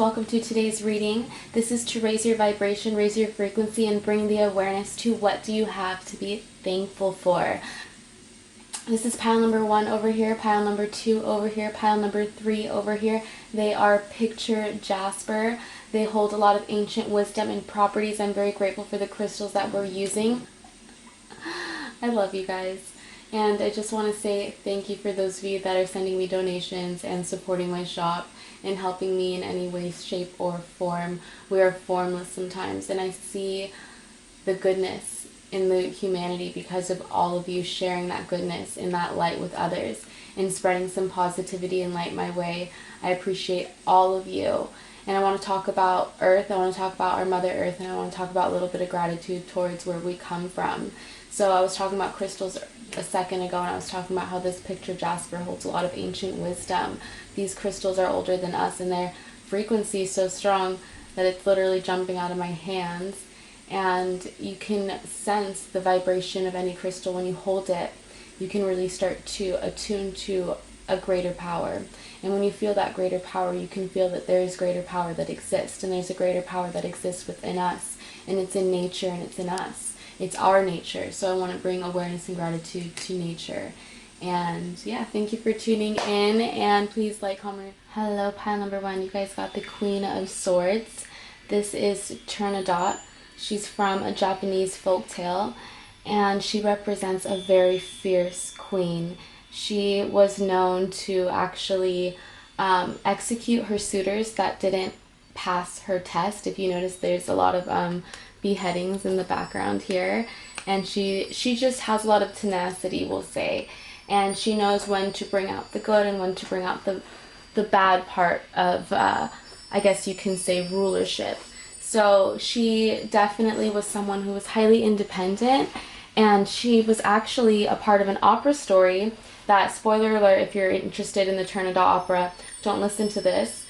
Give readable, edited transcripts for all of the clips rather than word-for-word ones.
welcome to today's reading. This is to raise your vibration, raise your frequency, and bring the awareness to what do you have to be thankful for. This is pile number 1 over here, pile number 2 over here, pile number 3 over here. They are picture jasper. They hold a lot of ancient wisdom and properties. I'm very grateful for the crystals that we're using. I love you guys. And I just want to say thank you for those of you that are sending me donations and supporting my shop and helping me in any way, shape, or form. We are formless sometimes, and I see the goodness in the humanity because of all of you sharing that goodness and that light with others and spreading some positivity and light my way. I appreciate all of you. And I want to talk about Earth, I want to talk about our Mother Earth, and I want to talk about a little bit of gratitude towards where we come from. So I was talking about crystals a second ago, and I was talking about how this picture jasper holds a lot of ancient wisdom. These crystals are older than us, and their frequency is so strong that it's literally jumping out of my hands. And you can sense the vibration of any crystal when you hold it. You can really start to attune to a greater power. And when you feel that greater power, you can feel that there is greater power that exists, and there's a greater power that exists within us, and it's in nature and it's in us. It's our nature. So I want to bring awareness and gratitude to nature. And yeah, thank you for tuning in, and please like, comment. Hello, pile number 1. You guys got the Queen of Swords. This is Turandot. She's from a Japanese folktale, and she represents a very fierce queen. She was known to actually execute her suitors that didn't pass her test. If you notice, there's a lot of beheadings in the background here, and she just has a lot of tenacity, we'll say, and she knows when to bring out the good and when to bring out the bad part of I guess you can say rulership. So she definitely was someone who was highly independent, and she was actually a part of an opera story that, spoiler alert if you're interested in the Turandot opera, don't listen to this.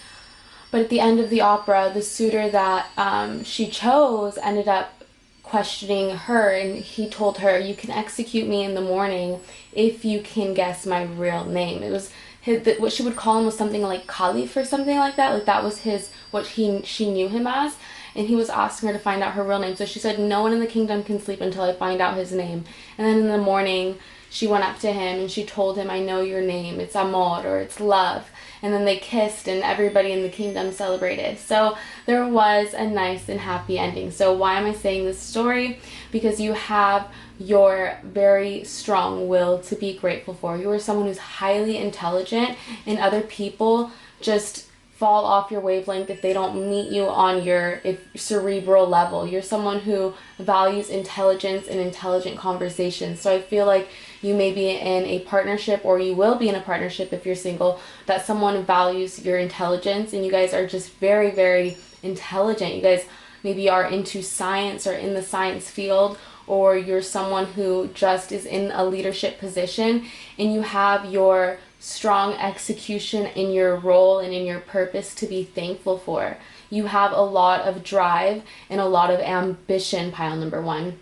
But at the end of the opera, the suitor that she chose ended up questioning her, and he told her, "You can execute me in the morning if you can guess my real name." It was what she would call him was something like Caliph or something like that. Like that was she knew him as, and he was asking her to find out her real name. So she said, "No one in the kingdom can sleep until I find out his name." And then in the morning, she went up to him and she told him, "I know your name. It's Amor, or it's love." And then they kissed, and everybody in the kingdom celebrated. So there was a nice and happy ending. So why am I saying this story? Because you have your very strong will to be grateful for. You are someone who's highly intelligent, and other people just fall off your wavelength if they don't meet you on your cerebral level. You're someone who values intelligence and intelligent conversations. So I feel like you may be in a partnership, or you will be in a partnership if you're single, that someone values your intelligence, and you guys are just very, very intelligent. You guys maybe are into science or in the science field, or you're someone who just is in a leadership position, and you have your strong execution in your role and in your purpose to be thankful for. You have a lot of drive and a lot of ambition, pile number 1.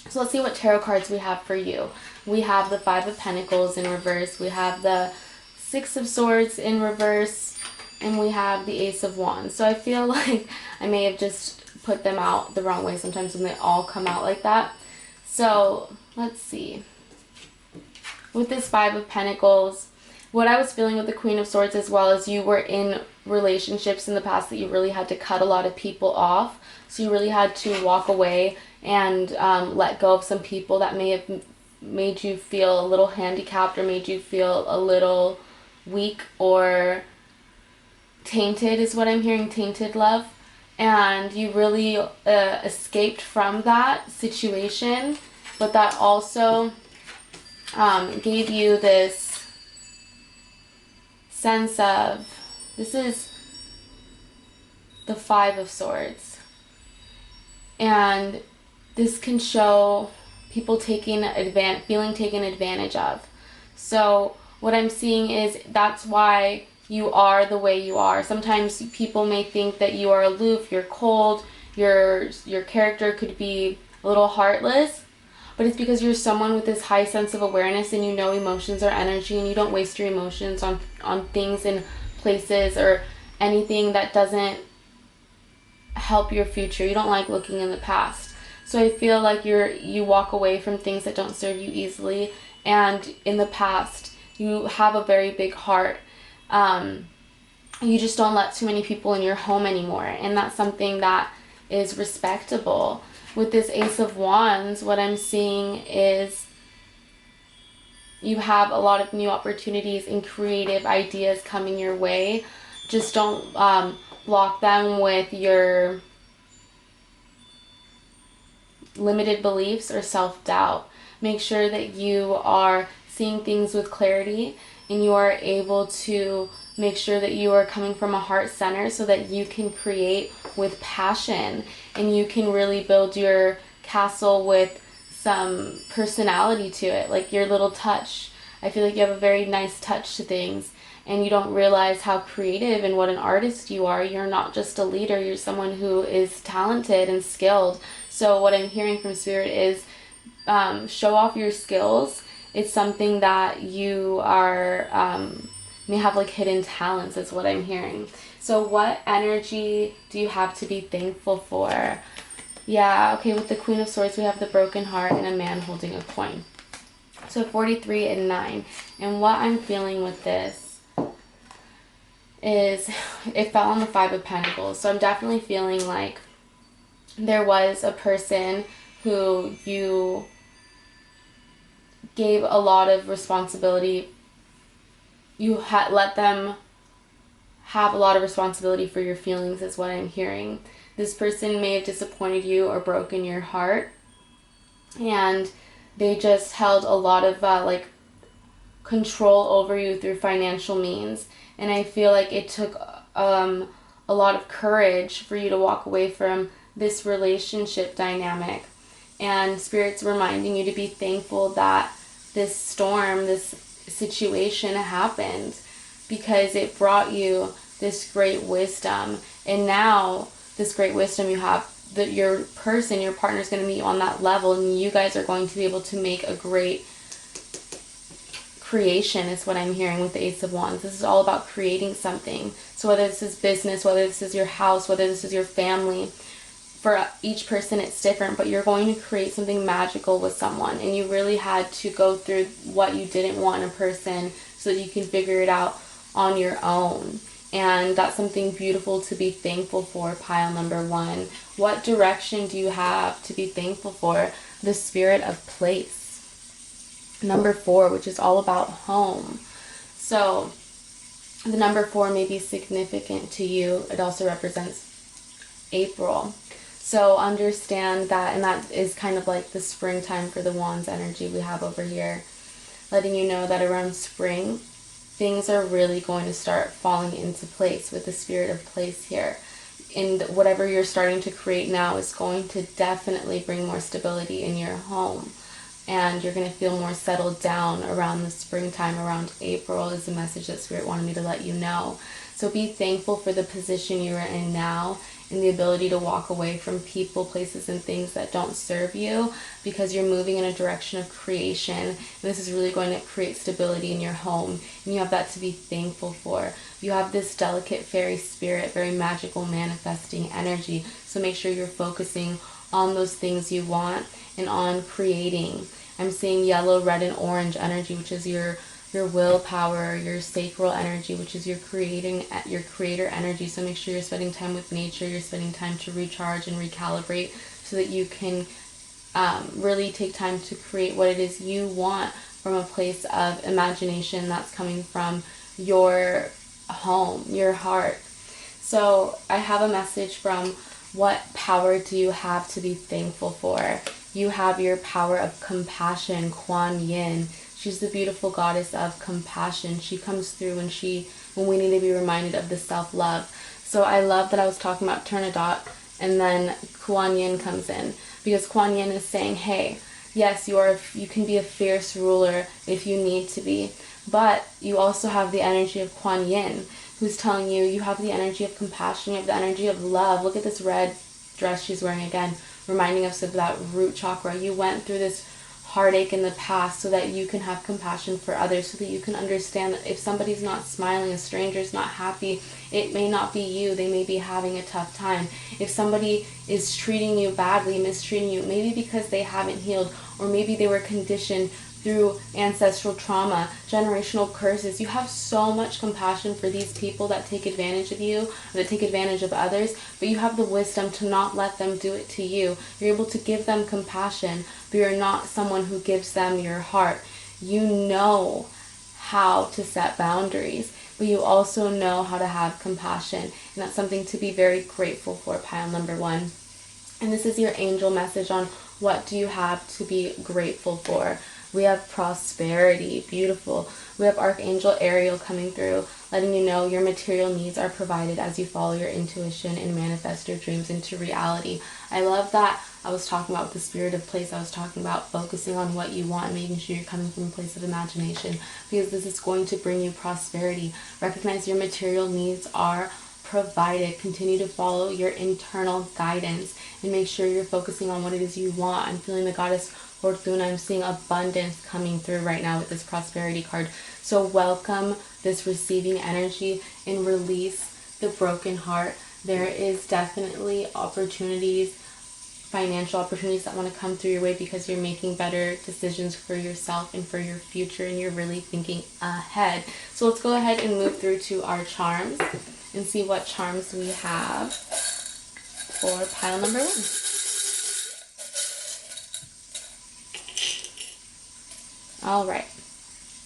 So let's see what tarot cards we have for you. We have the 5 of Pentacles in reverse, we have the 6 of Swords in reverse, and we have the Ace of Wands. So I feel like I may have just put them out the wrong way sometimes when they all come out like that. So let's see. With this 5 of Pentacles, what I was feeling with the Queen of Swords, as well as you were in relationships in the past that you really had to cut a lot of people off. So you really had to walk away and let go of some people that may have made you feel a little handicapped, or made you feel a little weak or tainted, is what I'm hearing, tainted love. And you really escaped from that situation, but that also gave you this sense of, this is the 5 of Swords, and this can show people feeling taken advantage of. So what I'm seeing is that's why you are the way you are. Sometimes people may think that you are aloof, you're cold, your character could be a little heartless, but it's because you're someone with this high sense of awareness, and you know emotions are energy, and you don't waste your emotions on things and places or anything that doesn't help your future. You don't like looking in the past. So I feel like you walk away from things that don't serve you easily, and in the past you have a very big heart. You just don't let too many people in your home anymore, and that's something that is respectable. With this Ace of Wands, what I'm seeing is you have a lot of new opportunities and creative ideas coming your way. Just don't block them with your limited beliefs or self-doubt. Make sure that you are seeing things with clarity, and you are able to make sure that you are coming from a heart center so that you can create with passion, and you can really build your castle with some personality to it, like your little touch. I feel like you have a very nice touch to things, and you don't realize how creative and what an artist you are. You're not just a leader, you're someone who is talented and skilled. So what I'm hearing from Spirit is show off your skills. It's something that you are may have like hidden talents, is what I'm hearing. So what energy do you have to be thankful for? Yeah, okay, with the Queen of Swords we have the broken heart and a man holding a coin. So 43 and 9. And what I'm feeling with this is it fell on the 5 of Pentacles. So I'm definitely feeling like there was a person who you gave a lot of responsibility. You had let them have a lot of responsibility for your feelings, is what I'm hearing. This person may have disappointed you or broken your heart, and they just held a lot of like control over you through financial means. And I feel like it took a lot of courage for you to walk away from this relationship dynamic. And Spirit's reminding you to be thankful that this storm, this situation happened, because it brought you this great wisdom. And now this great wisdom you have, that your person, your partner is going to meet you on that level, and you guys are going to be able to make a great creation, is what I'm hearing with the Ace of Wands. This is all about creating something. So whether this is business, whether this is your house, whether this is your family, for each person it's different, but you're going to create something magical with someone, and you really had to go through what you didn't want in a person so that you can figure it out on your own. And that's something beautiful to be thankful for, pile number 1. What direction do you have to be thankful for? The Spirit of place. Number 4, which is all about home. So the number 4 may be significant to you. It also represents April. So understand that, and that is kind of like the springtime for the Wands energy we have over here, letting you know that around spring, things are really going to start falling into place with the Spirit of place here. And whatever you're starting to create now is going to definitely bring more stability in your home. And you're going to feel more settled down around the springtime, around April, is the message that Spirit wanted me to let you know. So be thankful for the position you're in now, and the ability to walk away from people, places, and things that don't serve you, because you're moving in a direction of creation. And this is really going to create stability in your home, and you have that to be thankful for. You have this delicate fairy spirit, very magical manifesting energy. So make sure you're focusing on those things you want and on creating. I'm seeing yellow, red, and orange energy, which is your willpower, your sacral energy, which is your creator energy. So make sure you're spending time with nature, you're spending time to recharge and recalibrate, so that you can really take time to create what it is you want from a place of imagination that's coming from your home, your heart. So I have a message from what power do you have to be thankful for? You have your power of compassion, Kuan Yin. She's the beautiful goddess of compassion. She comes through when we need to be reminded of the self-love. So I love that I was talking about turn a dot, and then Kuan Yin comes in, because Kuan Yin is saying, hey, yes, you can be a fierce ruler if you need to be, but you also have the energy of Kuan Yin, who's telling you you have the energy of compassion, you have the energy of love. Look at this red dress she's wearing again, reminding us of that root chakra. You went through this heartache in the past so that you can have compassion for others, so that you can understand that if somebody's not smiling, a stranger's not happy, it may not be you. They may be having a tough time. If somebody is treating you badly, mistreating you, maybe because they haven't healed, or maybe they were conditioned through ancestral trauma, generational curses. You have so much compassion for these people that take advantage of you, or that take advantage of others, but you have the wisdom to not let them do it to you. You're able to give them compassion, but you're not someone who gives them your heart. You know how to set boundaries, but you also know how to have compassion, and that's something to be very grateful for, pile number 1. And this is your angel message on what do you have to be grateful for. We have prosperity, beautiful. We have Archangel Ariel coming through, letting you know your material needs are provided as you follow your intuition and manifest your dreams into reality. I love that. I was talking about the spirit of place. I was talking about focusing on what you want and making sure you're coming from a place of imagination, because this is going to bring you prosperity. Recognize your material needs are provided. Continue to follow your internal guidance and make sure you're focusing on what it is you want. I'm feeling the goddess Fortuna. I'm seeing abundance coming through right now with this prosperity card. So welcome this receiving energy and release the broken heart. There is definitely opportunities, financial opportunities that want to come through your way because you're making better decisions for yourself and for your future, and you're really thinking ahead. So let's go ahead and move through to our charms and see what charms we have for pile number 1. All right.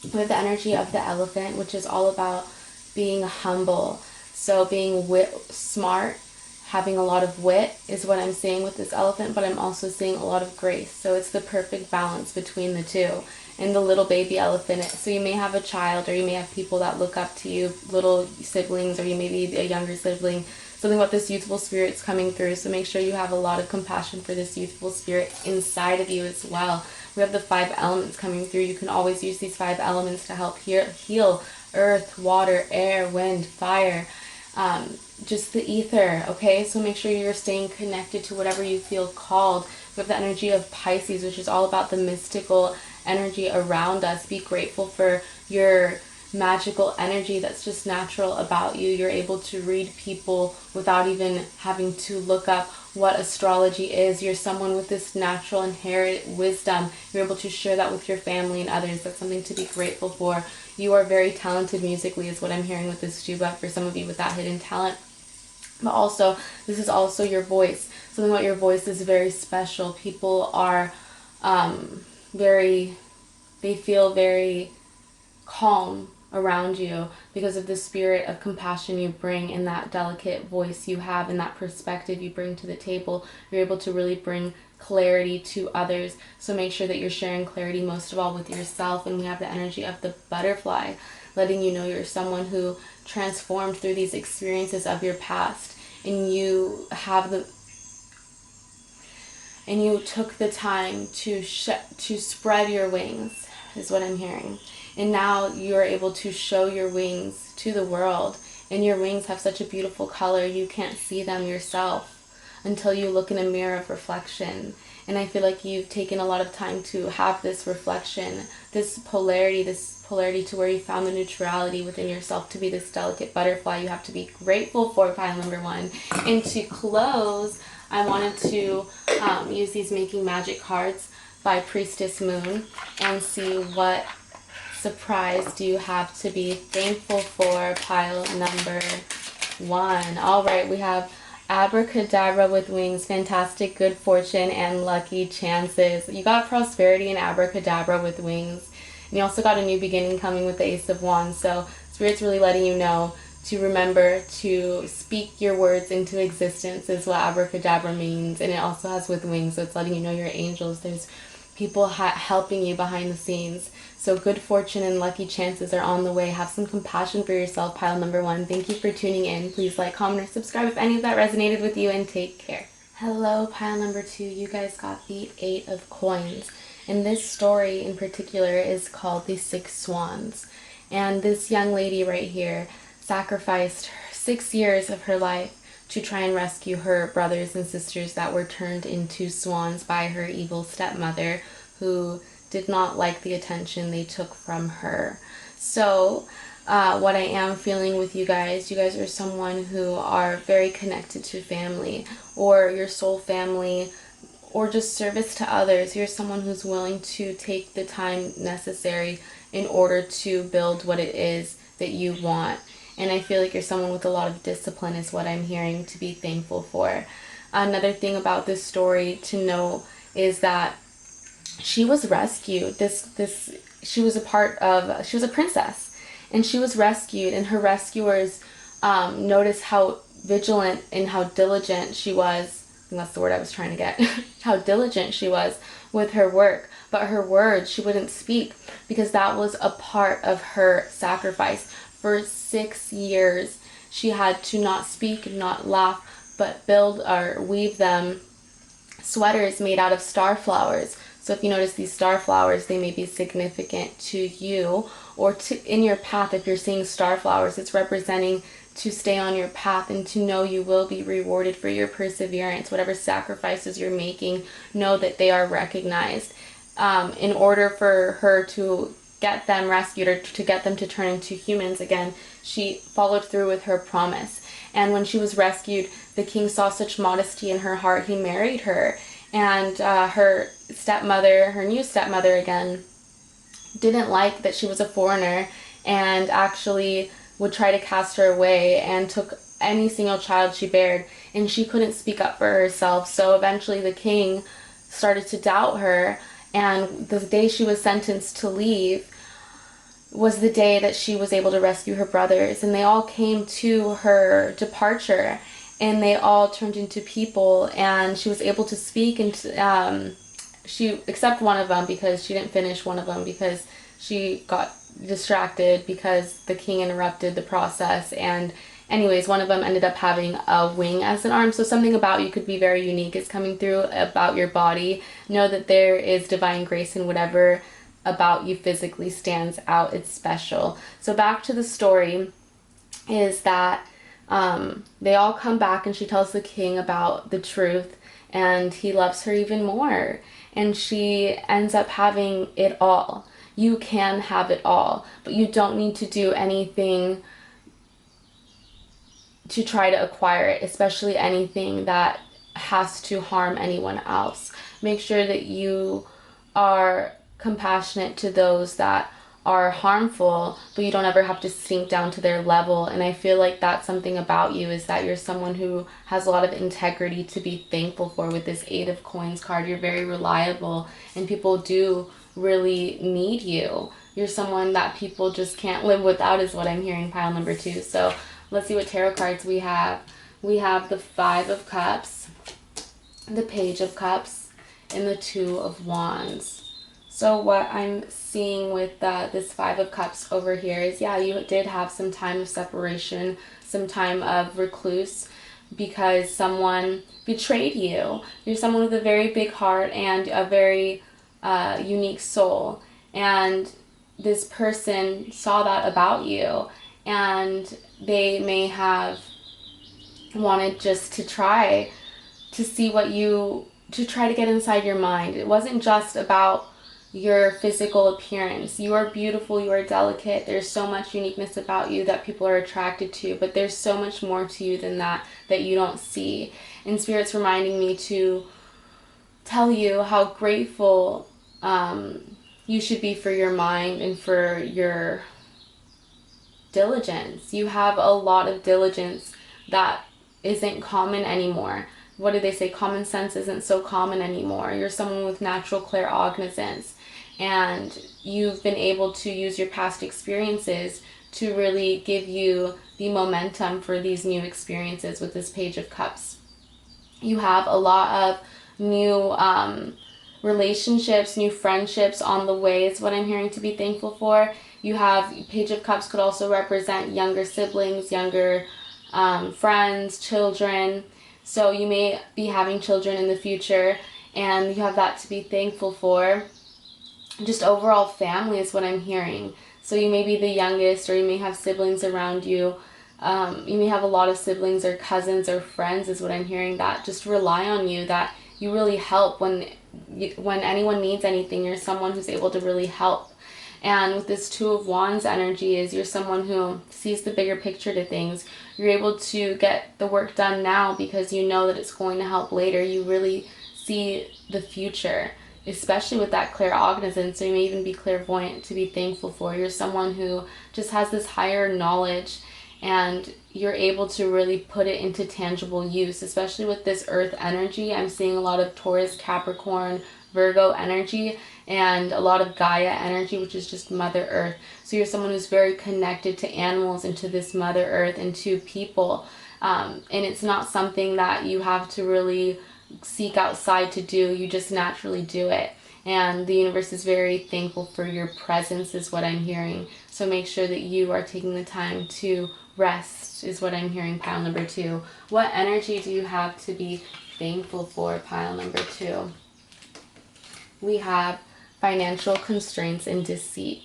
We have the energy of the elephant, which is all about being humble. So being smart, having a lot of wit is what I'm seeing with this elephant, but I'm also seeing a lot of grace. So it's the perfect balance between the two. And the little baby elephant, so you may have a child, or you may have people that look up to you, little siblings, or you may be a younger sibling. Something about this youthful spirit's coming through, so make sure you have a lot of compassion for this youthful spirit inside of you as well. We have the 5 elements coming through. You can always use these 5 elements to help heal earth, water, air, wind, fire, just the ether, okay? So make sure you're staying connected to whatever you feel called. We have the energy of Pisces, which is all about the mystical energy around us. Be grateful for your magical energy that's just natural about you. You're able to read people without even having to look up what astrology is. You're someone with this natural inherent wisdom. You're able to share that with your family and others. That's something to be grateful for. You are very talented musically is what I'm hearing with this tuba, for some of you with that hidden talent. But also, this is also your voice. Something about your voice is very special. People are they feel very calm around you because of the spirit of compassion you bring, and that delicate voice you have, and that perspective you bring to the table. You're able to really bring clarity to others. So make sure that you're sharing clarity most of all with yourself. And we have the energy of the butterfly, letting you know you're someone who transformed through these experiences of your past, and you took the time to spread your wings, is what I'm hearing. And now you're able to show your wings to the world. And your wings have such a beautiful color, you can't see them yourself until you look in a mirror of reflection. And I feel like you've taken a lot of time to have this reflection, this polarity to where you found the neutrality within yourself to be this delicate butterfly. You have to be grateful for pile number 1. And to close, I wanted to use these Making Magic cards by Priestess Moon and see what surprise do you have to be thankful for, pile number 1. All right, we have Abracadabra with wings, fantastic good fortune, and lucky chances. You got prosperity and abracadabra with wings. And you also got a new beginning coming with the Ace of Wands. So Spirit's really letting you know to remember to speak your words into existence is what abracadabra means. And it also has with wings, so it's letting you know you're angels. There's people helping you behind the scenes. So good fortune and lucky chances are on the way. Have some compassion for yourself, pile number 1. Thank you for tuning in. Please like, comment, or subscribe if any of that resonated with you, and take care. Hello, pile number 2. You guys got the 8 of coins. And this story in particular is called The 6 Swans. And this young lady right here sacrificed 6 years of her life to try and rescue her brothers and sisters that were turned into swans by her evil stepmother, who did not like the attention they took from her. So what I am feeling with you guys are someone who are very connected to family, or your soul family, or just service to others. You're someone who's willing to take the time necessary in order to build what it is that you want. And I feel like you're someone with a lot of discipline is what I'm hearing to be thankful for. Another thing about this story to know is that she was rescued. She was a princess, and she was rescued, and her rescuers noticed how vigilant and how diligent she was. I think that's the word I was trying to get. How diligent she was with her work. But her words, she wouldn't speak, because that was a part of her sacrifice. For 6 years, she had to not speak, not laugh, but build or weave them sweaters made out of star flowers. So if you notice these star flowers, they may be significant to you or to in your path. If you're seeing star flowers, it's representing to stay on your path and to know you will be rewarded for your perseverance. Whatever sacrifices you're making, know that they are recognized. In order for her to get them rescued, or to get them to turn into humans again, she followed through with her promise. And when she was rescued, the king saw such modesty in her heart, he married her. And her new stepmother again, didn't like that she was a foreigner, and actually would try to cast her away, and took any single child she bared, and she couldn't speak up for herself. So eventually the king started to doubt her, and the day she was sentenced to leave was the day that she was able to rescue her brothers, and they all came to her departure, and they all turned into people, and she was able to speak, and she, except one of them, because she didn't finish one of them because she got distracted because the king interrupted the process. And anyways, one of them ended up having a wing as an arm. So something about you could be very unique is coming through about your body. Know that there is divine grace in whatever about you physically stands out. It's special. So back to the story is that they all come back, and she tells the king about the truth, and he loves her even more, and she ends up having it all. You can have it all, but you don't need to do anything to try to acquire it, especially anything that has to harm anyone else. Make sure that you are compassionate to those that are harmful, but you don't ever have to sink down to their level. And I feel like that's something about you, is that you're someone who has a lot of integrity to be thankful for. With this 8 of Coins card, you're very reliable, and people do really need you. You're someone that people just can't live without, is what I'm hearing, pile number 2. So let's see what tarot cards we have. We have the 5 of Cups, the Page of Cups, and the 2 of Wands. So what I'm seeing with this 5 of Cups over here is, yeah, you did have some time of separation, some time of recluse, because someone betrayed you. You're someone with a very big heart and a very unique soul. And this person saw that about you, and they may have wanted just to try to see to try to get inside your mind. It wasn't just about your physical appearance. You are beautiful, you are delicate. There's so much uniqueness about you that people are attracted to, but there's so much more to you than that you don't see. And Spirit's reminding me to tell you how grateful you should be for your mind and for your diligence. You have a lot of diligence that isn't common anymore. What do they say? Common sense isn't so common anymore. You're someone with natural claircognizance, and you've been able to use your past experiences to really give you the momentum for these new experiences with this Page of Cups. You have a lot of new relationships, new friendships on the way is what I'm hearing to be thankful for. You have Page of Cups could also represent younger siblings, younger friends, children. So you may be having children in the future, and you have that to be thankful for. Just overall family is what I'm hearing. So you may be the youngest, or you may have siblings around you. You may have a lot of siblings or cousins or friends is what I'm hearing that just rely on you, that you really help when anyone needs anything. You're someone who's able to really help. And with this Two of Wands energy is you're someone who sees the bigger picture to things. You're able to get the work done now because you know that it's going to help later. You really see the future, especially with that claircognizance. So you may even be clairvoyant to be thankful for. You're someone who just has this higher knowledge, and you're able to really put it into tangible use, especially with this earth energy. I'm seeing a lot of Taurus, Capricorn, Virgo energy, and a lot of Gaia energy, which is just Mother Earth. So you're someone who's very connected to animals and to this Mother Earth and to people. And it's not something that you have to really seek outside to do. You just naturally do it. And the universe is very thankful for your presence, is what I'm hearing. So make sure that you are taking the time to rest, is what I'm hearing, pile number 2. What energy do you have to be thankful for, pile number 2? We have financial constraints and deceit.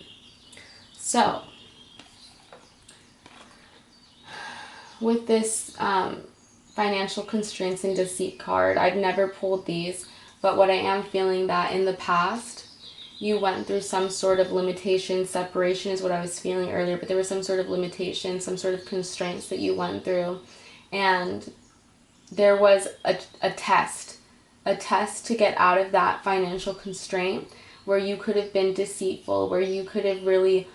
So, with this financial constraints and deceit card, I've never pulled these, but what I am feeling that in the past, you went through some sort of limitation. Separation is what I was feeling earlier, but there was some sort of limitation, some sort of constraints that you went through. And there was a test to get out of that financial constraint, where you could have been deceitful, where you could have really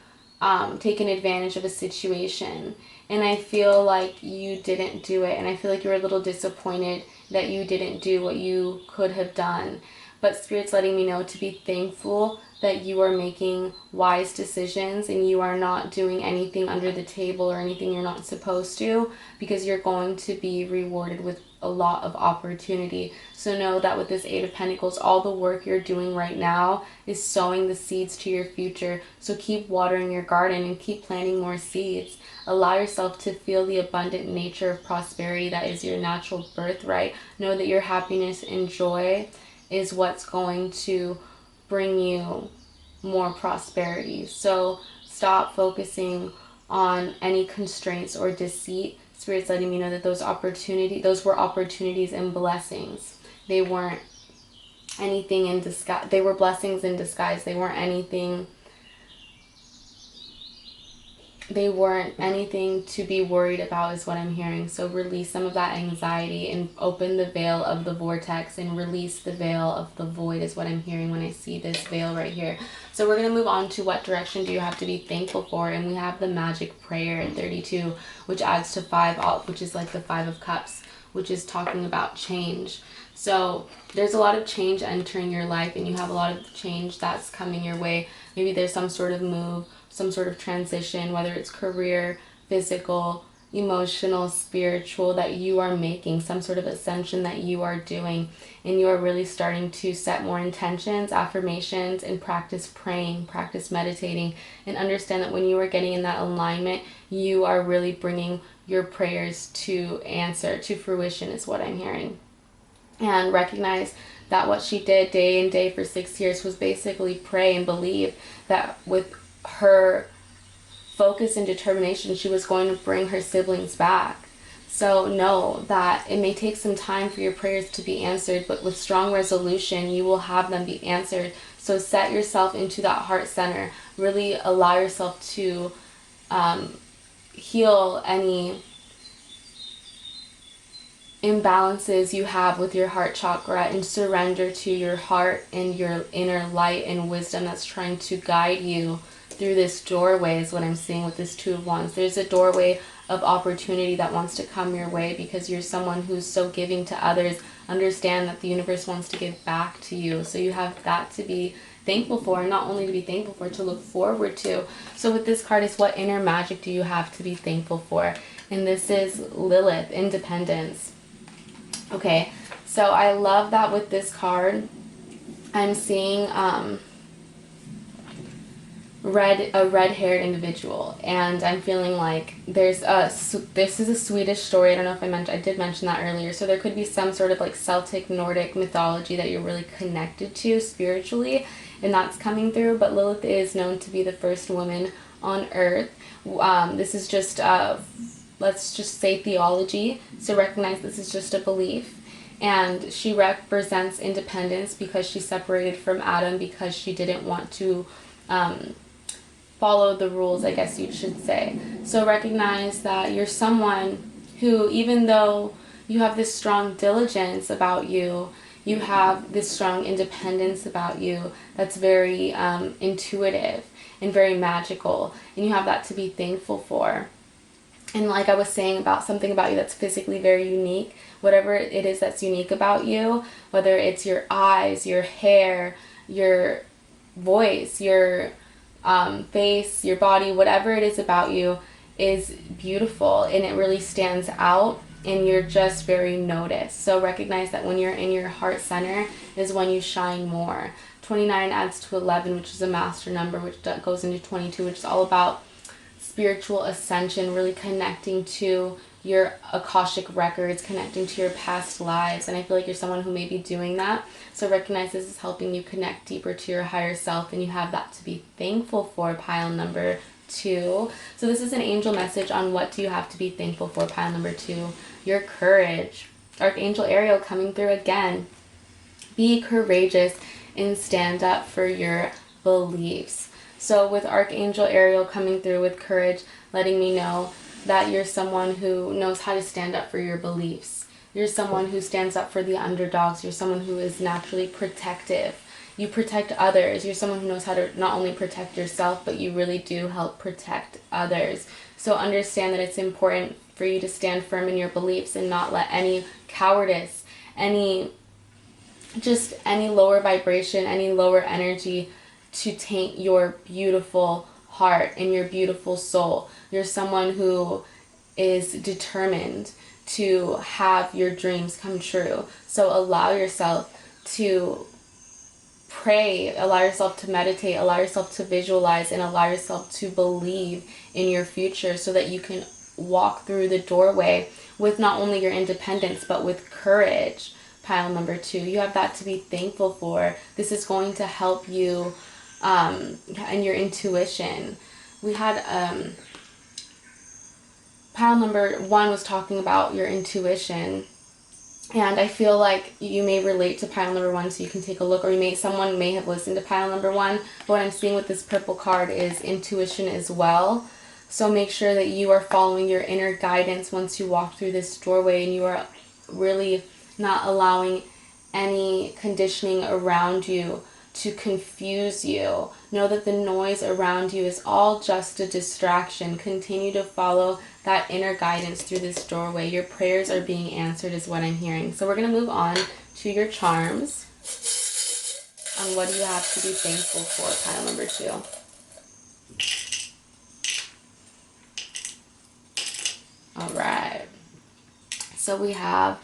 taken advantage of a situation. And I feel like you didn't do it, and I feel like you're a little disappointed that you didn't do what you could have done. But Spirit's letting me know to be thankful that you are making wise decisions and you are not doing anything under the table or anything you're not supposed to, because you're going to be rewarded with a lot of opportunity. So know that with this Eight of Pentacles, all the work you're doing right now is sowing the seeds to your future. So keep watering your garden and keep planting more seeds. Allow yourself to feel the abundant nature of prosperity that is your natural birthright. Know that your happiness and joy is what's going to bring you more prosperity. So stop focusing on any constraints or deceit. Spirit's letting me know that those were opportunities and blessings. They weren't anything in disguise. They were blessings in disguise. They weren't anything to be worried about, is what I'm hearing. So release some of that anxiety and open the veil of the vortex and release the veil of the void, is what I'm hearing when I see this veil right here. So we're going to move on to what direction do you have to be thankful for. And we have the magic prayer at 32, which adds to 5, which is like the 5 of Cups, which is talking about change. So there's a lot of change entering your life, and you have a lot of change that's coming your way. Maybe there's some sort of move, some sort of transition, whether it's career, physical, emotional, spiritual, that you are making, some sort of ascension that you are doing, and you are really starting to set more intentions, affirmations, and practice praying, practice meditating, and understand that when you are getting in that alignment, you are really bringing your prayers to fruition, is what I'm hearing. And recognize that what she did day in day for 6 years was basically pray and believe that with her focus and determination, she was going to bring her siblings back. So know that it may take some time for your prayers to be answered, but with strong resolution, you will have them be answered. So set yourself into that heart center. Really allow yourself to heal any imbalances you have with your heart chakra, and surrender to your heart and your inner light and wisdom that's trying to guide you through this doorway, is what I'm seeing with this Two of Wands. There's a doorway of opportunity that wants to come your way because you're someone who's so giving to others. Understand that the universe wants to give back to you. So you have that to be thankful for, and not only to be thankful for, to look forward to. So with this card is, what inner magic do you have to be thankful for? And this is Lilith, independence. Okay, so I love that with this card. I'm seeing a red-haired individual, and I'm feeling like this is a Swedish story. I don't know if I did mention that earlier. So there could be some sort of like Celtic, Nordic mythology that you're really connected to spiritually, and that's coming through. But Lilith is known to be the first woman on Earth. This is just let's just say theology. So recognize this is just a belief. And she represents independence because she separated from Adam because she didn't want to follow the rules, I guess you should say. So recognize that you're someone who, even though you have this strong diligence about you, you have this strong independence about you that's very intuitive and very magical, and you have that to be thankful for. And like I was saying about something about you that's physically very unique, whatever it is that's unique about you, whether it's your eyes, your hair, your voice, your face, your body, whatever it is about you is beautiful and it really stands out, and you're just very noticed. So recognize that when you're in your heart center is when you shine more. 29 adds to 11, which is a master number, which goes into 22, which is all about spiritual ascension, really connecting to your Akashic records, connecting to your past lives. And I feel like you're someone who may be doing that. So recognize this is helping you connect deeper to your higher self, and you have that to be thankful for, pile number 2. So this is an angel message on what do you have to be thankful for, pile number 2. Your courage. Archangel Ariel coming through again. Be courageous and stand up for your beliefs. So with Archangel Ariel coming through with courage, letting me know that you're someone who knows how to stand up for your beliefs. You're someone who stands up for the underdogs. You're someone who is naturally protective. You protect others. You're someone who knows how to not only protect yourself, but you really do help protect others. So understand that it's important for you to stand firm in your beliefs and not let any cowardice, any lower vibration, any lower energy to taint your beautiful heart and your beautiful soul. You're someone who is determined to have your dreams come true. So allow yourself to pray, allow yourself to meditate, allow yourself to visualize, and allow yourself to believe in your future so that you can walk through the doorway with not only your independence but with courage. Pile number 2, you have that to be thankful for. This is going to help you and your intuition. We had pile number 1 was talking about your intuition, and I feel like you may relate to pile number 1, so you can take a look, or someone may have listened to pile number 1. But what I'm seeing with this purple card is intuition as well. So make sure that you are following your inner guidance once you walk through this doorway, and you are really not allowing any conditioning around you to confuse you. Know that the noise around you is all just a distraction. Continue to follow that inner guidance through this doorway. Your prayers are being answered is what I'm hearing. So we're going to move on to your charms. On what do you have to be thankful for, pile number 2. All right. So we have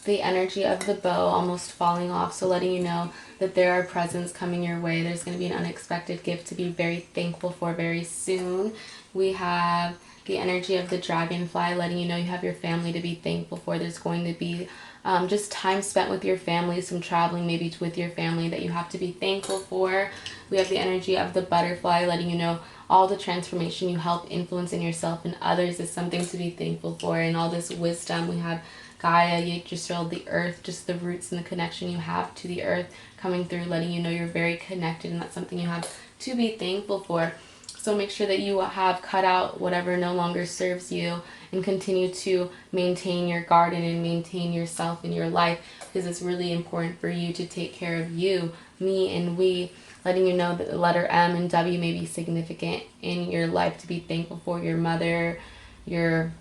the energy of the bow almost falling off, so letting you know that there are presents coming your way. There's going to be an unexpected gift to be very thankful for very soon. We have the energy of the dragonfly, letting you know you have your family to be thankful for. There's going to be just time spent with your family, some traveling maybe with your family that you have to be thankful for. We have the energy of the butterfly, letting you know all the transformation you help influence in yourself and others is something to be thankful for. And all this wisdom, we have Gaia, Yggdrasil, the earth, just the roots and the connection you have to the earth coming through, letting you know you're very connected, and that's something you have to be thankful for. So make sure that you have cut out whatever no longer serves you and continue to maintain your garden and maintain yourself in your life, because it's really important for you to take care of you, me, and we, letting you know that the letter M and W may be significant in your life to be thankful for. Your mother, your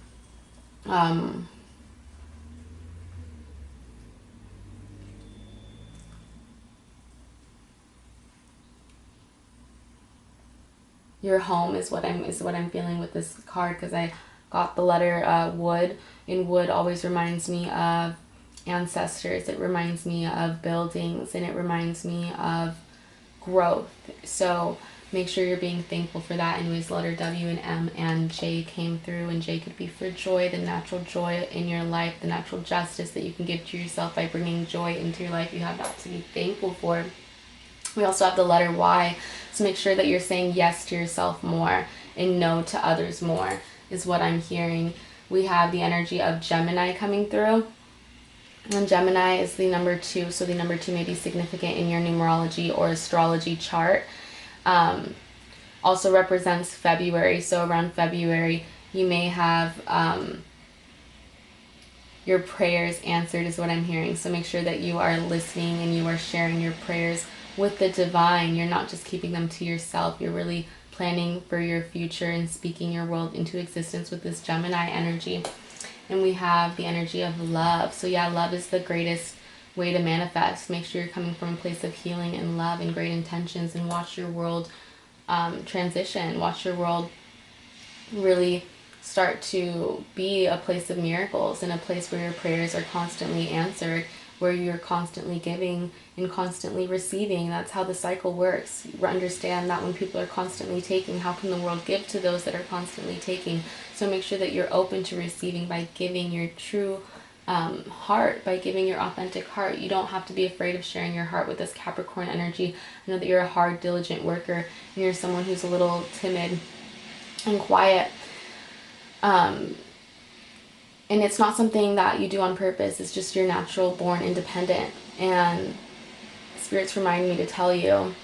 your home is what I'm feeling with this card, because I got the letter wood, and wood always reminds me of ancestors. It reminds me of buildings, and it reminds me of growth. So make sure you're being thankful for that. Anyways, letter W and M and J came through, and J could be for joy, the natural joy in your life, the natural justice that you can give to yourself by bringing joy into your life. You have that to be thankful for. We also have the letter Y, so make sure that you're saying yes to yourself more and no to others more is what I'm hearing. We have the energy of Gemini coming through, And Gemini is the number 2, so the number 2 may be significant in your numerology or astrology chart. Also represents February, so around February you may have your prayers answered is what I'm hearing. So make sure that you are listening and you are sharing your prayers with the divine. You're not just keeping them to yourself. You're really planning for your future and speaking your world into existence with this Gemini energy. And we have the energy of love. So yeah, love is the greatest way to manifest. Make sure you're coming from a place of healing and love and great intentions, and watch your world transition. Watch your world really start to be a place of miracles, and a place where your prayers are constantly answered, where you're constantly giving and constantly receiving. That's how the cycle works. Understand that when people are constantly taking, how can the world give to those that are constantly taking? So make sure that you're open to receiving by giving your true heart, by giving your authentic heart. You don't have to be afraid of sharing your heart with this Capricorn energy. I know that you're a hard, diligent worker, and you're someone who's a little timid and quiet. And it's not something that you do on purpose. It's just your natural born independent. And Spirit's reminding me to tell you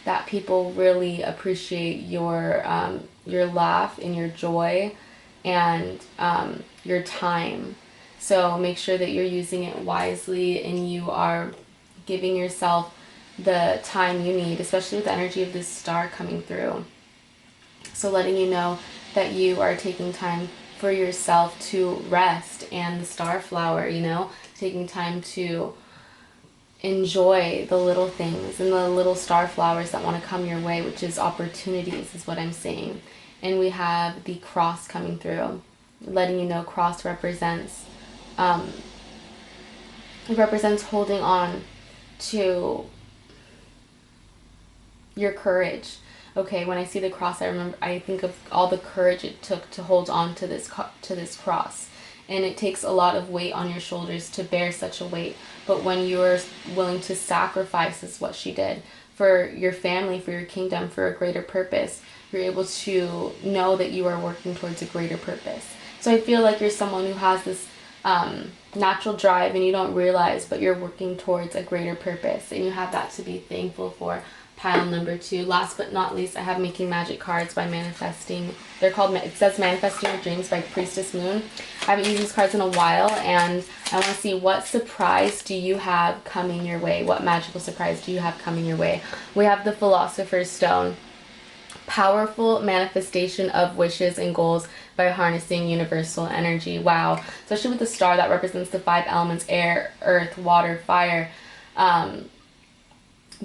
that people really appreciate your laugh and your joy and your time. So make sure that you're using it wisely and you are giving yourself the time you need, especially with the energy of this star coming through. So letting you know that you are taking time for yourself to rest, and the star flower, you know, taking time to enjoy the little things and the little star flowers that want to come your way, which is opportunities, is what I'm saying. And we have the cross coming through, letting you know cross represents holding on to your courage. Okay, when I see the cross, I think of all the courage it took to hold on to this cross. And it takes a lot of weight on your shoulders to bear such a weight. But when you're willing to sacrifice, is what she did, for your family, for your kingdom, for a greater purpose, you're able to know that you are working towards a greater purpose. So I feel like you're someone who has this natural drive and you don't realize, but you're working towards a greater purpose. And you have that to be thankful for. Pile number 2. Last but not least, I have Making Magic cards by Manifesting. They're called, it says Manifesting Your Dreams by Priestess Moon. I haven't used these cards in a while, and I want to see what surprise do you have coming your way. What magical surprise do you have coming your way? We have the Philosopher's Stone. Powerful manifestation of wishes and goals by harnessing universal energy. Wow. Especially with the star that represents the 5 elements: air, earth, water, fire.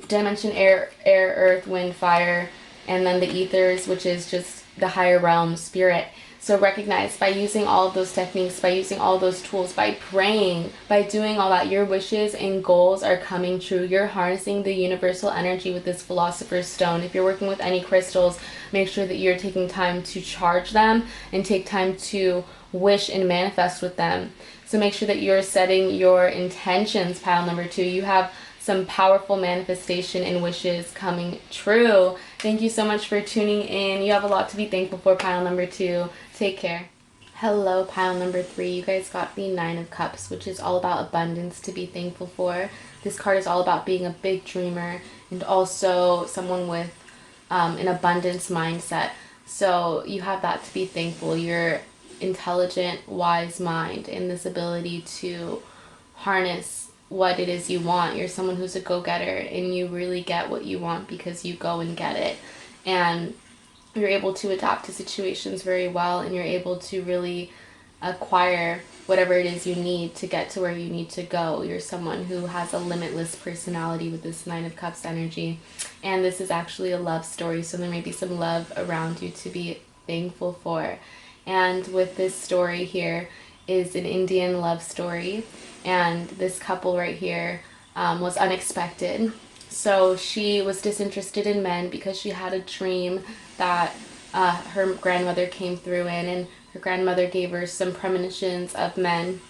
Did I mention air, earth, wind, fire, and then the ethers, which is just the higher realm, spirit. So recognize, by using all of those techniques, by using all those tools, by praying, by doing all that, your wishes and goals are coming true. You're harnessing the universal energy with this Philosopher's Stone. If you're working with any crystals, make sure that you're taking time to charge them and take time to wish and manifest with them. So make sure that you're setting your intentions, pile number 2. You have some powerful manifestation and wishes coming true. Thank you so much for tuning in. You have a lot to be thankful for, pile number 2. Take care. Hello, pile number 3. You guys got the 9 of Cups, which is all about abundance to be thankful for. This card is all about being a big dreamer and also someone with an abundance mindset. So you have that to be thankful. Your intelligent, wise mind and this ability to harness what it is you want. You're someone who's a go-getter, and you really get what you want because you go and get it. And you're able to adapt to situations very well, and you're able to really acquire whatever it is you need to get to where you need to go. You're someone who has a limitless personality with this 9 of Cups energy. And this is actually a love story, so there may be some love around you to be thankful for. And with this story here is an Indian love story. And this couple right here was unexpected. So she was disinterested in men because she had a dream that her grandmother came through in, and her grandmother gave her some premonitions of men.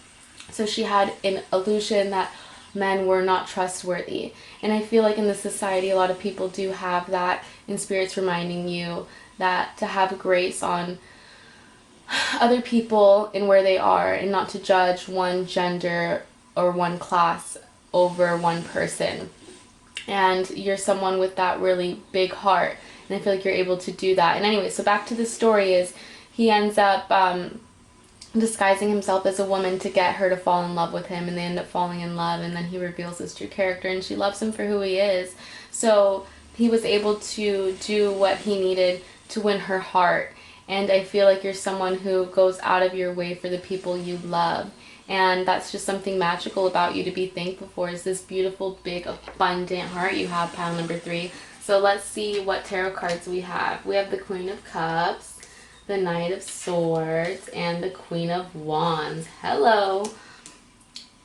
So she had an illusion that men were not trustworthy. And I feel like in this society, a lot of people do have that, and Spirit's reminding you that to have grace on other people and where they are, and not to judge one gender or one class over one person. And you're someone with that really big heart, and I feel like you're able to do that. And anyway, so back to the story is he ends up disguising himself as a woman to get her to fall in love with him, and they end up falling in love, and then he reveals his true character and she loves him for who he is. So he was able to do what he needed to win her heart. And I feel like you're someone who goes out of your way for the people you love. And that's just something magical about you to be thankful for, is this beautiful, big, abundant heart you have, pile number 3. So let's see what tarot cards we have. We have the Queen of Cups, the Knight of Swords, and the Queen of Wands. Hello.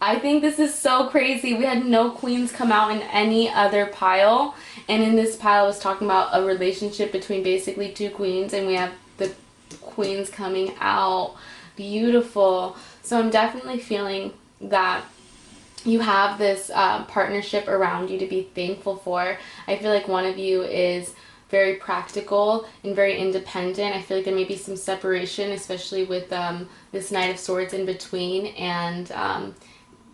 I think this is so crazy. We had no queens come out in any other pile. And in this pile, I was talking about a relationship between basically 2 queens, and we have the queens coming out. Beautiful. So I'm definitely feeling that you have this partnership around you to be thankful for. I feel like one of you is very practical and very independent. I feel like there may be some separation, especially with this Knight of Swords in between and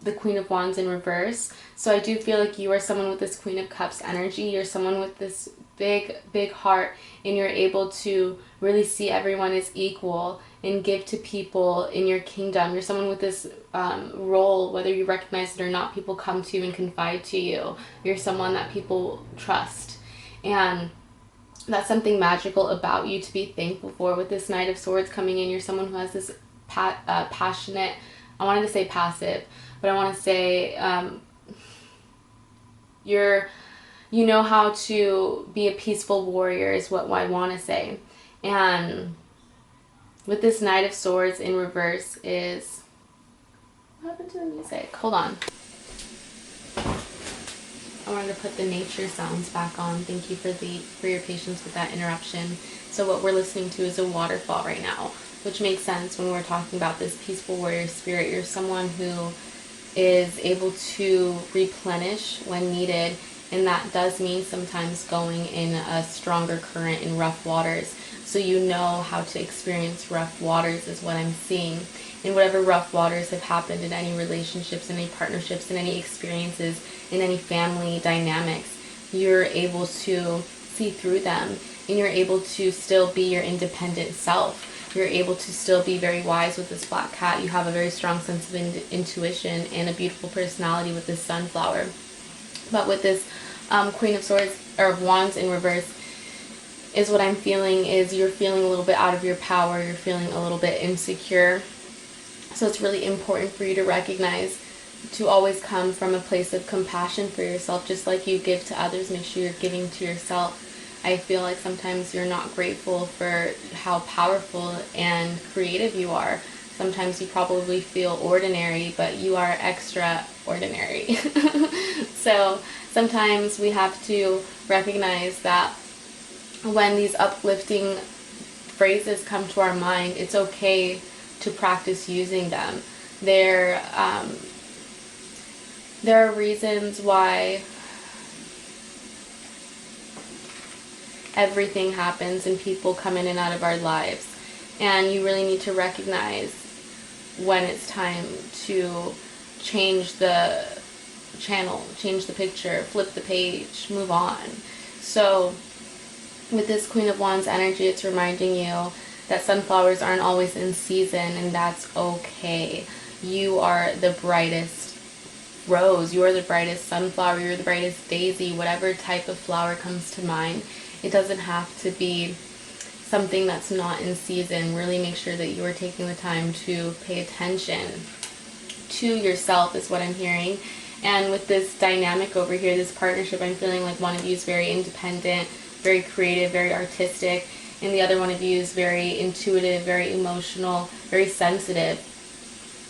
the Queen of Wands in reverse. So I do feel like you are someone with this Queen of Cups energy. You're someone with this big, big heart, and you're able to really see everyone as equal and give to people in your kingdom. You're someone with this role, whether you recognize it or not, people come to you and confide to you. You're someone that people trust. And that's something magical about you to be thankful for. With this Knight of Swords coming in, you're someone who has this passionate, I wanted to say passive, but I want to say you know how to be a peaceful warrior is what I want to say. And with this Knight of Swords in reverse is, what happened to the music? Hold on. I wanted to put the nature sounds back on. Thank you for your patience with that interruption. So what we're listening to is a waterfall right now, which makes sense when we're talking about this peaceful warrior spirit. You're someone who is able to replenish when needed, and that does mean sometimes going in a stronger current in rough waters. So you know how to experience rough waters is what I'm seeing. And whatever rough waters have happened in any relationships, in any partnerships, in any experiences, in any family dynamics, you're able to see through them, and you're able to still be your independent self. You're able to still be very wise with this black cat. You have a very strong sense of intuition and a beautiful personality with this sunflower. But with this Queen of Swords, or of Wands in reverse, is what I'm feeling is you're feeling a little bit out of your power. You're feeling a little bit insecure. So it's really important for you to recognize to always come from a place of compassion for yourself. Just like you give to others, make sure you're giving to yourself. I feel like sometimes you're not grateful for how powerful and creative you are. Sometimes you probably feel ordinary, but you are extraordinary. So sometimes we have to recognize that when these uplifting phrases come to our mind, it's okay to practice using them. There are reasons why everything happens and people come in and out of our lives, and you really need to recognize when it's time to change the channel, change the picture, flip the page, move on. So with this Queen of Wands energy, it's reminding you that sunflowers aren't always in season, and that's okay. You are the brightest rose, you are the brightest sunflower, you're the brightest daisy, whatever type of flower comes to mind. It doesn't have to be something that's not in season. Really make sure that you are taking the time to pay attention to yourself is what I'm hearing. And with this dynamic over here, this partnership, I'm feeling like one of you is very independent, very creative, very artistic, and the other one of you is very intuitive, very emotional, very sensitive.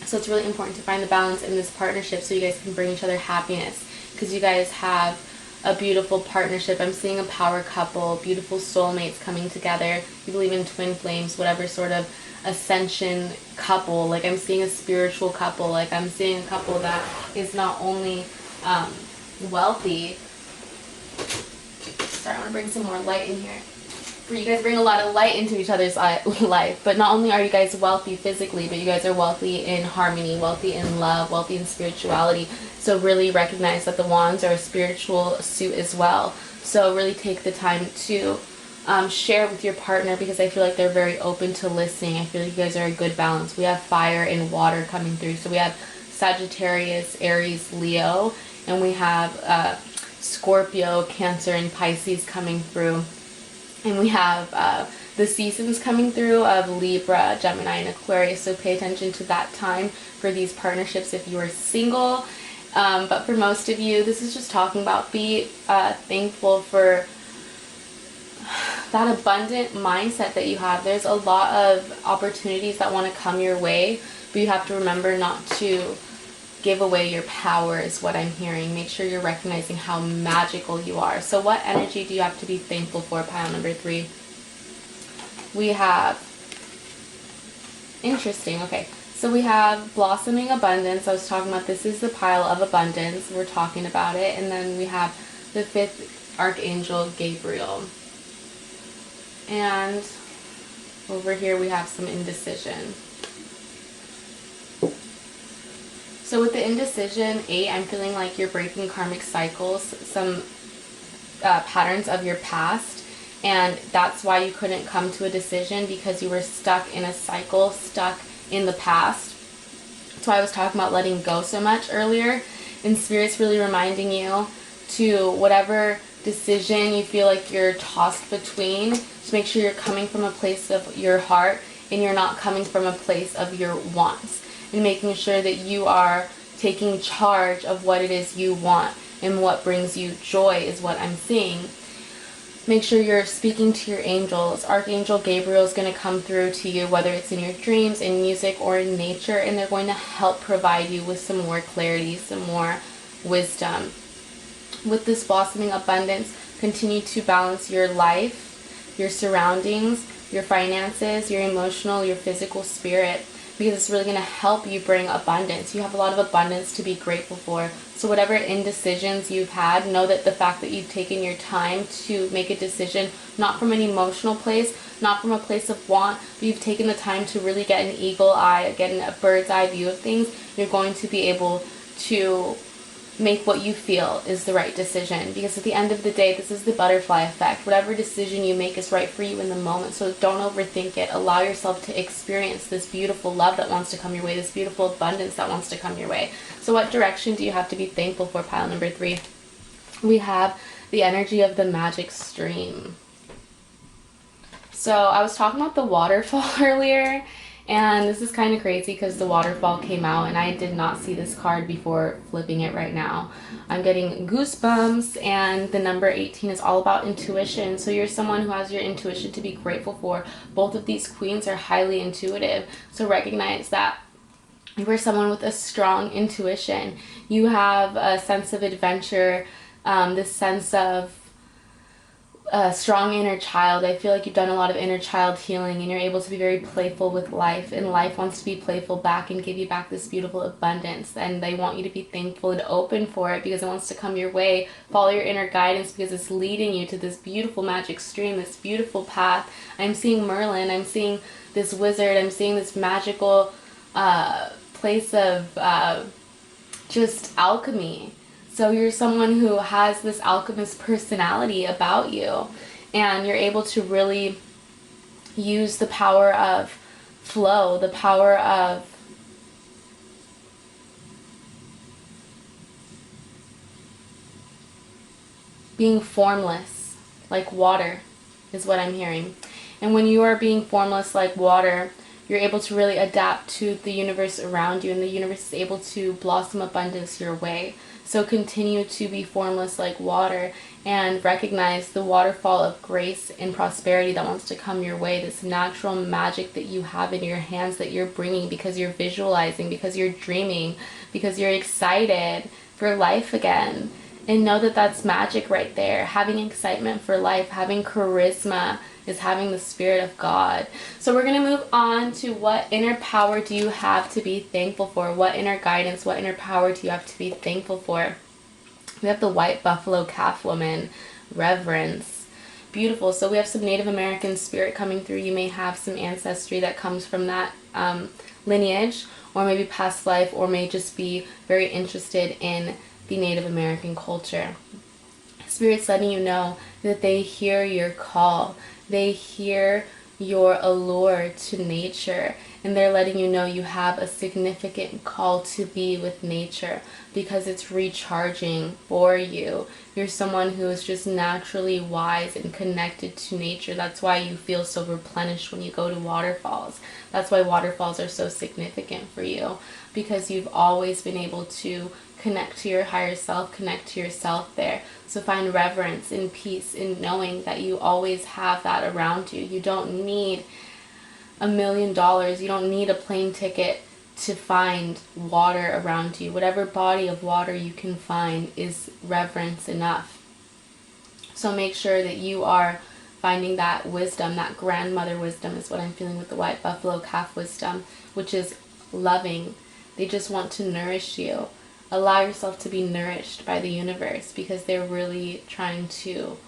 So it's really important to find the balance in this partnership so you guys can bring each other happiness, because you guys have a beautiful partnership. I'm seeing a power couple, beautiful soulmates coming together. You believe in twin flames, whatever sort of ascension couple. Like I'm seeing a spiritual couple. Like I'm seeing a couple that is not only wealthy. Sorry, I want to bring some more light in here. You guys bring a lot of light into each other's life, but not only are you guys wealthy physically, but you guys are wealthy in harmony, wealthy in love, wealthy in spirituality. So really recognize that the wands are a spiritual suit as well. So really take the time to share with your partner, because I feel like they're very open to listening. I feel like you guys are a good balance. We have fire and water coming through. So we have Sagittarius, Aries, Leo, and we have Scorpio, Cancer, and Pisces coming through. And we have the seasons coming through of Libra, Gemini, and Aquarius. So pay attention to that time for these partnerships if you are single. But for most of you, this is just talking about be thankful for that abundant mindset that you have. There's a lot of opportunities that want to come your way, but you have to remember not to give away your power is what I'm hearing. Make sure you're recognizing how magical you are. So what energy do you have to be thankful for, pile number 3? We have, interesting, okay. So we have blossoming abundance. I was talking about this is the pile of abundance. We're talking about it. And then we have the 5th Archangel, Gabriel. And over here we have some indecision. So with the indecision, 8, I'm feeling like you're breaking karmic cycles, some patterns of your past, and that's why you couldn't come to a decision, because you were stuck in a cycle, stuck in the past. That's why I was talking about letting go so much earlier, and Spirit's really reminding you to whatever decision you feel like you're tossed between, to make sure you're coming from a place of your heart and you're not coming from a place of your wants. And making sure that you are taking charge of what it is you want and what brings you joy is what I'm seeing. Make sure you're speaking to your angels. Archangel Gabriel is going to come through to you, whether it's in your dreams, in music, or in nature, and they're going to help provide you with some more clarity, some more wisdom. With this blossoming abundance, continue to balance your life, your surroundings, your finances, your emotional, your physical spirit, because it's really going to help you bring abundance. You have a lot of abundance to be grateful for. So whatever indecisions you've had, know that the fact that you've taken your time to make a decision, not from an emotional place, not from a place of want, but you've taken the time to really get an eagle eye, get a bird's eye view of things, you're going to be able to make what you feel is the right decision. Because at the end of the day, this is the butterfly effect. Whatever decision you make is right for you in the moment. So don't overthink it. Allow yourself to experience this beautiful love that wants to come your way, this beautiful abundance that wants to come your way. So what direction do you have to be thankful for, pile number 3? We have the energy of the magic stream. So I was talking about the waterfall earlier, and this is kind of crazy because the waterfall came out and I did not see this card before flipping it right now. I'm getting goosebumps, and the number 18 is all about intuition. So you're someone who has your intuition to be grateful for. Both of these queens are highly intuitive. So recognize that you are someone with a strong intuition. You have a sense of adventure, this sense of a strong inner child. I feel like you've done a lot of inner child healing, and you're able to be very playful with life, and life wants to be playful back and give you back this beautiful abundance, and they want you to be thankful and open for it because it wants to come your way. Follow your inner guidance because it's leading you to this beautiful magic stream, this beautiful path. I'm seeing Merlin, I'm seeing this wizard, I'm seeing this magical place of just alchemy. So you're someone who has this alchemist personality about you, and you're able to really use the power of flow, the power of being formless, like water, is what I'm hearing. And when you are being formless like water, you're able to really adapt to the universe around you, and the universe is able to blossom abundance your way. So continue to be formless like water and recognize the waterfall of grace and prosperity that wants to come your way, this natural magic that you have in your hands that you're bringing because you're visualizing, because you're dreaming, because you're excited for life again. And know that that's magic right there. Having excitement for life, having charisma, is having the Spirit of God. So we're going to move on to what inner power do you have to be thankful for? What inner guidance, what inner power do you have to be thankful for? We have the white buffalo calf woman, reverence. beautiful. So we have some Native American spirit coming through. You may have some ancestry that comes from that lineage, or maybe past life, or may just be very interested in the Native American culture. Spirit's letting you know that they hear your call. They hear your allure to nature, and they're letting you know you have a significant call to be with nature because it's recharging for you. You're someone who is just naturally wise and connected to nature. That's why you feel so replenished when you go to waterfalls. That's why waterfalls are so significant for you, because you've always been able to connect to your higher self, connect to yourself there. So find reverence and peace in knowing that you always have that around you. You don't need $1 million. You don't need a plane ticket to find water around you. Whatever body of water you can find is reverence enough. So make sure that you are finding that wisdom, that grandmother wisdom is what I'm feeling with the white buffalo calf wisdom, which is loving. They just want to nourish you. Allow yourself to be nourished by the universe, because they're really trying to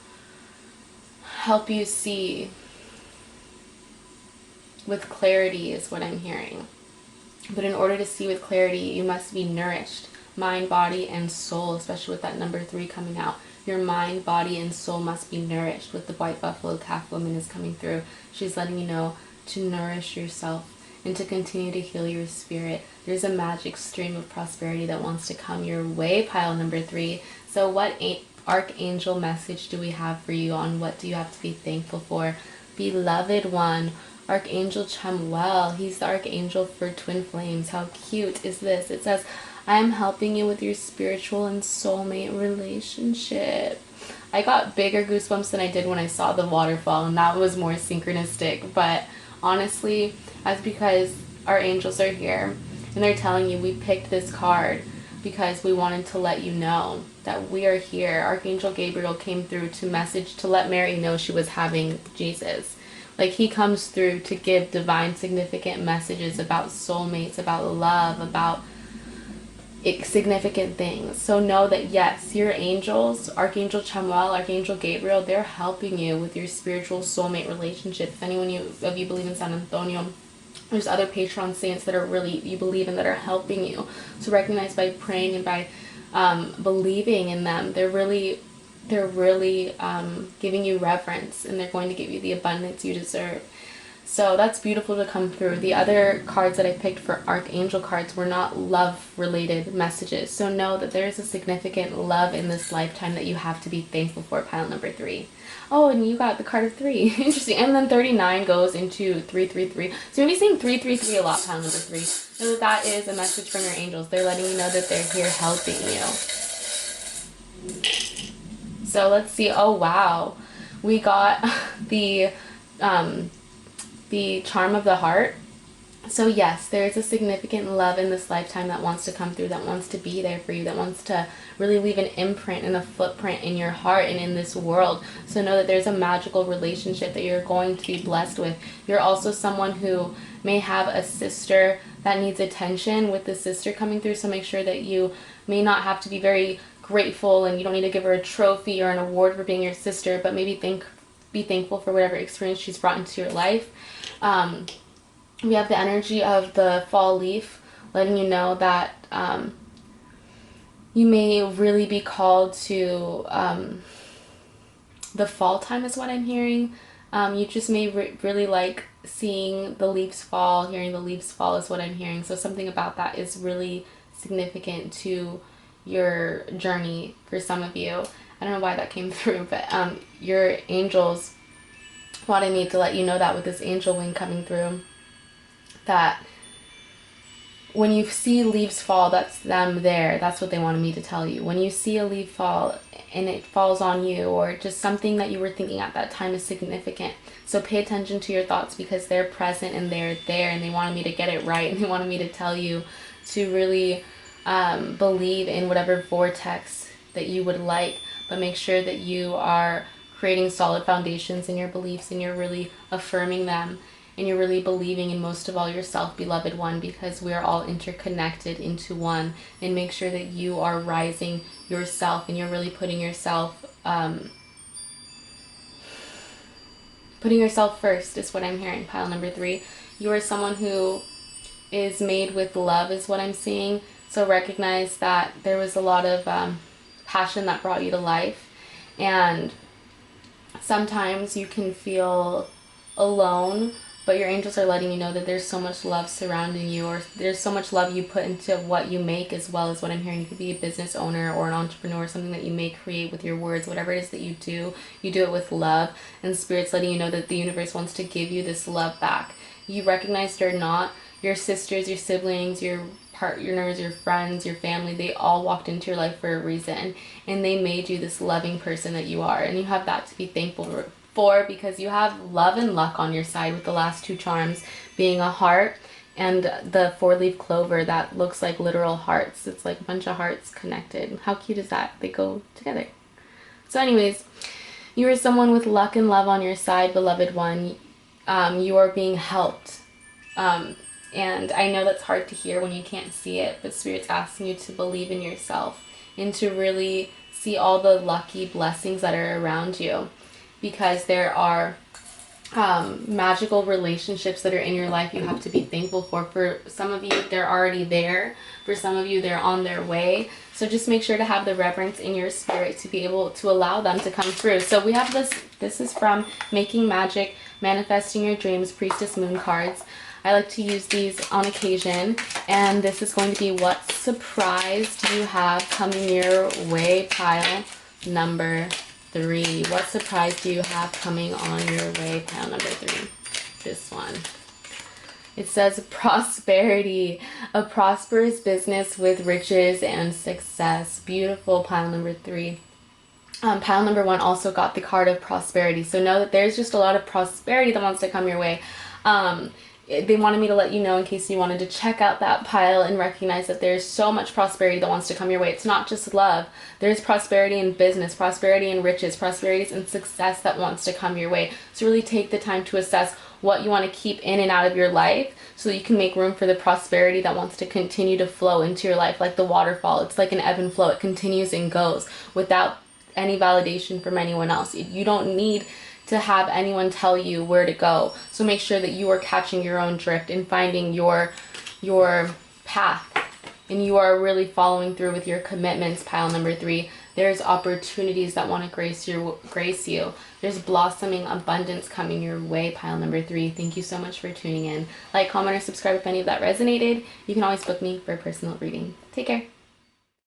help you see with clarity is what I'm hearing. But in order to see with clarity, you must be nourished. Mind, body, and soul, especially with that number 3 coming out. Your mind, body, and soul must be nourished. With the white buffalo calf woman is coming through. She's letting you know to nourish yourself and to continue to heal your spirit. There's a magic stream of prosperity that wants to come your way, pile number 3. So what archangel message do we have for you on what do you have to be thankful for? Beloved one, Archangel Chamuel. He's the archangel for twin flames. How cute is this? It says, I am helping you with your spiritual and soulmate relationship. I got bigger goosebumps than I did when I saw the waterfall, and that was more synchronistic. But honestly, that's because our angels are here, and they're telling you we picked this card because we wanted to let you know that we are here. Archangel Gabriel came through to message to let Mary know she was having Jesus. Like, he comes through to give divine significant messages about soulmates, about love, about significant things. So know that yes, your angels, Archangel Chamuel, Archangel Gabriel, they're helping you with your spiritual soulmate relationship. If anyone of you believe in San Antonio, there's other patron saints that are really, you believe in, that are helping you. So recognize by praying and by believing in them, they're really giving you reverence, and they're going to give you the abundance you deserve. So that's beautiful to come through. The other cards that I picked for archangel cards were not love related messages. So know that there is a significant love in this lifetime that you have to be thankful for, pile number 3. Oh, and you got the card of 3. Interesting. And then 39 goes into 333. So you'll be seeing 333 a lot, pile number 3. Know that that is a message from your angels. They're letting you know that they're here helping you. So let's see. Oh, wow. We got the charm of the heart. So yes, there is a significant love in this lifetime that wants to come through, that wants to be there for you, that wants to really leave an imprint and a footprint in your heart and in this world. So know that there's a magical relationship that you're going to be blessed with. You're also someone who may have a sister that needs attention with the sister coming through. So make sure that you may not have to be very grateful, and you don't need to give her a trophy or an award for being your sister, but maybe be thankful for whatever experience she's brought into your life. We have the energy of the fall leaf, letting you know that you may really be called to the fall time is what I'm hearing. You just may really like seeing the leaves fall, hearing the leaves fall is what I'm hearing. So something about that is really significant to your journey for some of you. I don't know why that came through, but your angels wanted me to let you know that with this angel wing coming through, that when you see leaves fall, that's them there. That's what they wanted me to tell you. When you see a leaf fall and it falls on you, or just something that you were thinking at that time is significant. So pay attention to your thoughts, because they're present and they're there, and they wanted me to get it right, and they wanted me to tell you to really believe in whatever vortex that you would like, but make sure that you are creating solid foundations in your beliefs, and you're really affirming them, and you're really believing in, most of all, yourself, beloved one, because we are all interconnected into one. And make sure that you are rising yourself, and you're really putting yourself Putting yourself first is what I'm hearing, pile number 3. You are someone who is made with love is what I'm seeing. So recognize that there was a lot of passion that brought you to life. And sometimes you can feel alone, but your angels are letting you know that there's so much love surrounding you, or there's so much love you put into what you make, as well as what I'm hearing. You could be a business owner or an entrepreneur, something that you make, create with your words, whatever it is that you do it with love. And Spirit's letting you know that the universe wants to give you this love back. You recognize you're not. Your sisters, your siblings, your partners, your friends, your family, they all walked into your life for a reason, and they made you this loving person that you are. And you have that to be thankful for, because you have love and luck on your side, with the last 2 charms being a heart and the 4-leaf clover that looks like literal hearts. It's like a bunch of hearts connected. How cute is that? They go together. So anyways, you are someone with luck and love on your side, beloved one. You are being helped. And I know that's hard to hear when you can't see it, but Spirit's asking you to believe in yourself and to really see all the lucky blessings that are around you, because there are magical relationships that are in your life you have to be thankful for. For some of you, they're already there. For some of you, they're on their way. So just make sure to have the reverence in your spirit to be able to allow them to come through. So we have this is from Making Magic, Manifesting Your Dreams, Priestess Moon cards. I like to use these on occasion, and this is going to be what surprise do you have coming your way, pile number 3. What surprise do you have coming on your way, pile number 3? This one. It says prosperity, a prosperous business with riches and success. Beautiful, pile number 3. Pile number 1 also got the card of prosperity. So know that there's just a lot of prosperity that wants to come your way. They wanted me to let you know in case you wanted to check out that pile and recognize that there's so much prosperity that wants to come your way. It's not just love. There's prosperity in business, prosperity in riches, prosperity and success that wants to come your way. So really take the time to assess what you want to keep in and out of your life so that you can make room for the prosperity that wants to continue to flow into your life like the waterfall. It's like an ebb and flow. It continues and goes without any validation from anyone else. You don't need to have anyone tell you where to go. So make sure that you are catching your own drift and finding your path, and you are really following through with your commitments, pile number 3. There's opportunities that want to grace you. There's blossoming abundance coming your way, pile number 3. Thank you so much for tuning in. Like, comment, or subscribe if any of that resonated. You can always book me for a personal reading. Take care.